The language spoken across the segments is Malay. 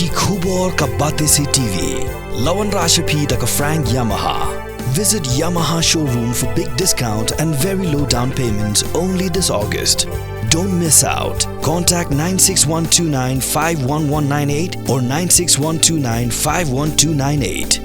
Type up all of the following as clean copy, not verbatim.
की खूब और का बातें से TV Lawan Rashapi taka Frank Yamaha. Visit Yamaha showroom for big discount and very low down payments only this August. Don't miss out. Contact 96129-51198 or 96129-51298.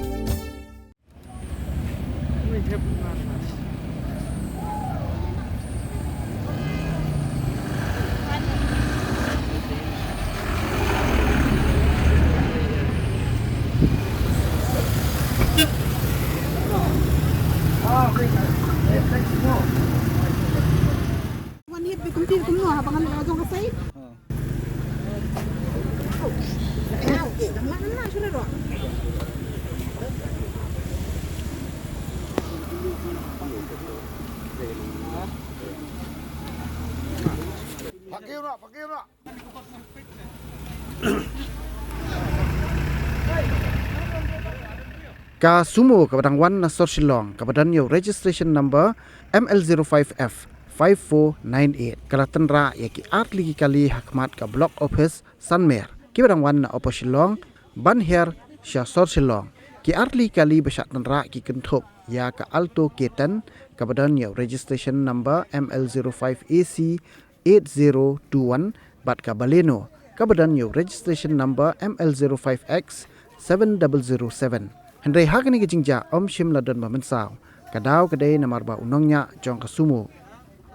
Ka sumo kabadang wan na sorsilong kabadan yo registration number ML05F 5498 kalatan ra yaki arli kali hakmat ka block office Sanmer kibadang wan na oposilong banher sya sorsilong ki arli kali besat ra ki kenthop ya ka alto ketan kabadan yo registration number ML05AC 8021 bat ka baleno kabadan yo registration number ML05X 7007 Hendrai hakani kejingja om shim ladon mamensau kadau kadai namarba unongnya jong kasumu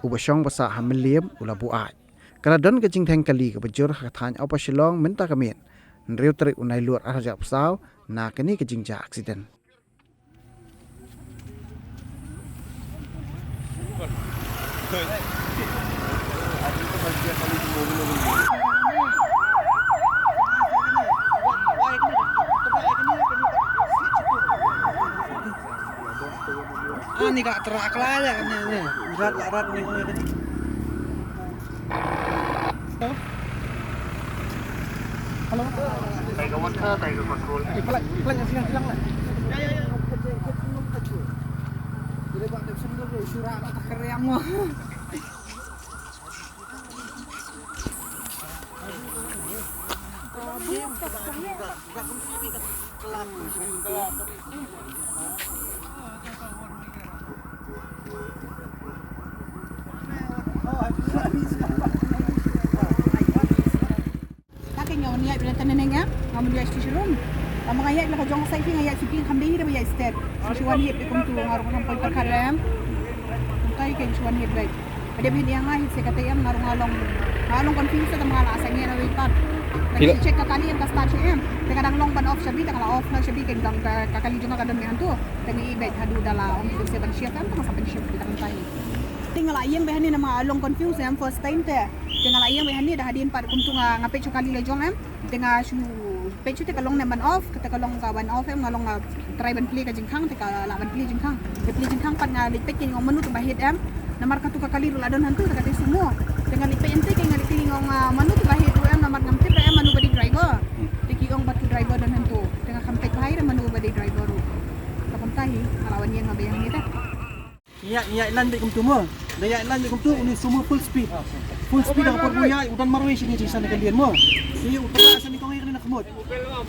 ubashong basa hamiliam ulabu ai kaladon kejing thang kali ka bajur hakathan apa shilong menta kamen nreu tri unai luar arja psau na kani kejingja accident Ni dah terak lah ya kan ni. Rat ni ni. Halo. Tai ke water, tai ke kontrol. Pelan silang lah. Ya. Jadi buat dia sendiri dulu surat tak keriam mo. Ngamun dia station room. Mga ayat la kajong sa ipin ayat suki kambi dia ayat step. Suwan hit kum tu ngarung sampoi perkaram. Kai kai suwan hit baik. Pada bin yang ai se kata yang ngalong confuse ta mga asangnya na wipat. Lagi check kali yang ka start em. Kadang long ban off sabi ta kala off na sabi kan dang kakali juga kadang yang tu. Tangi ibet hadu dala om 7 shift kan tang sampai shift kita kan tai. Tinggal ayam behani nama long confuse em first time te. Tinggal ayam behani dah hadin pat kum tu ngape cukali lejong em. Dengan page tu kalong naman off kata kalong kawan off em ngalong try ban play ka jingkang te ka la ban play jingkang te play jingkang pat nga lipet king menu tu bahit em namar ka tu ka kali ladon hantu kata semua dengan lipet ente king nga lipet ngong menu tu bahit em namar ngampit em menu body driver te king batu driver dan hantu dengan kampet bahit menu body driver ru kapon tahi alawan yang ngabayang ni ta Ya lan de kum tu mo. Daya lan de kum tu ni semua full speed. Full speed ang pagbuya udan marway sini di sana kalian mo. Iyo utara sa ni kong ngiri na kamot.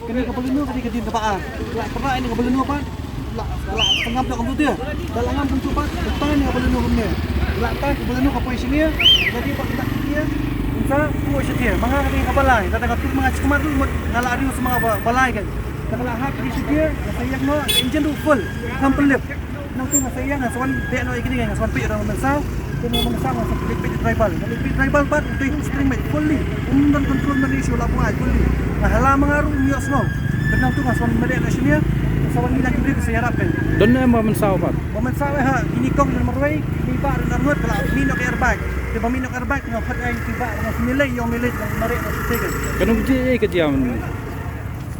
Kani ka balino kani ka din ka paa. La para ini ka balino pa. La tengap dak kamot dia. Dalangan bentuk pa. Utang ni ka balino kumne. La ta ka balino ka poy sini. Jadi pak tak dia. Unsa tuwa siya dia. Mga kani ka balay. Tatang tu mga cikmat tu ngala ariu sa mga balay kan. Kala hak di siya. Nasayak mo engine tu full. Kampelip. Nang tu nasayak na swan de no ikini nga swan pi ra mensau. Kena mengesang sa lipid tribal. Lipid tribal pat ito yung stream mate fully. Undan control na issue la buhay fully. Nahala mga aro yung snow. Benang tu ngaswan mali na siya. Sawan nila kibri sa yarap kan. don na mamensaw pa Pamensaw ha ginikong ng marway, iba rin arwat kala minok airbag. Di ba minok airbag nga pat ay tiba nga nilay yung milit ng mari na tigan. kanung di ka diam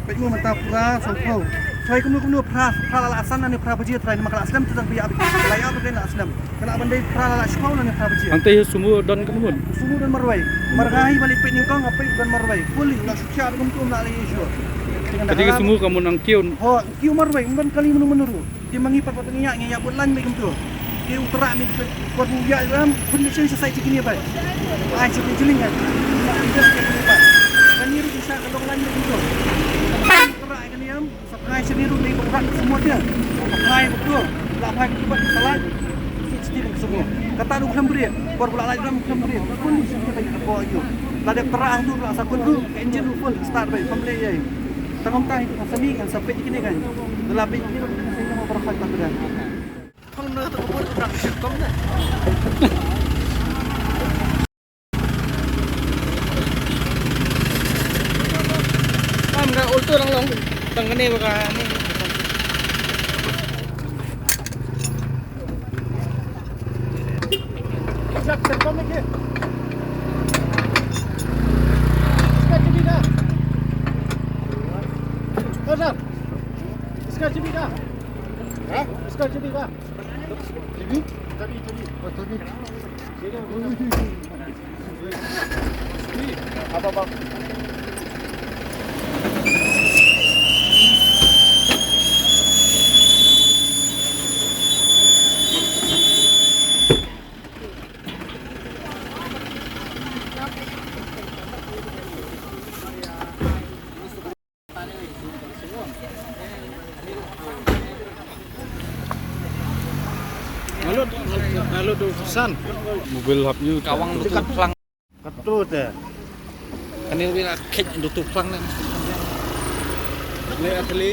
Pwede mo matapura sa flow. Try kuno pra la asan na ni pra baji try ni makala aslam tu tak biya. Layak tu na aslam. Kala bandai pra la shkau na ni pra baji. ang tayo sumo don kanun Sumu dan marway. Margahi balik pit ningkong apai dan marway. Fully la siya kum tu na issue. ketika sumo kamu nang kion Ho, kiu marway umban kali menuru. Dia mengipat pot ngiya buat lan kum tu. Dia utara ni pot ngiya dalam benda sini society kini apa. Ai cuci jeling kan. Kan ni bisa kalong lan kum tu. berat semua dia. Apply betul. Tak apply buat salah. Sikit ke semua. Kata ada bukan beri. Baru pula lagi dalam bukan beri. Pun dia banyak apa itu. Lada terang tu pula sakut tu. Engine tu full start baik. Pembeli je. Tengok tang itu seni kan sampai ini kan. Lebih ini saya mau berkhidmat tak beran. Không nữa tôi muốn rằng sự công này. Ka ulto lang long tangane baka ni. Jak serkom ke? Ska cibi dah. Kozar. Ska cibi dah. Ha? Ska cibi dah. Cibi? Cibi. Oh, cibi. Apa bang? Lalu tu pesan mobil hapnya Kawang tutup pelang. ketut ya. Kan ini bila kek tutup pelang ni. le atli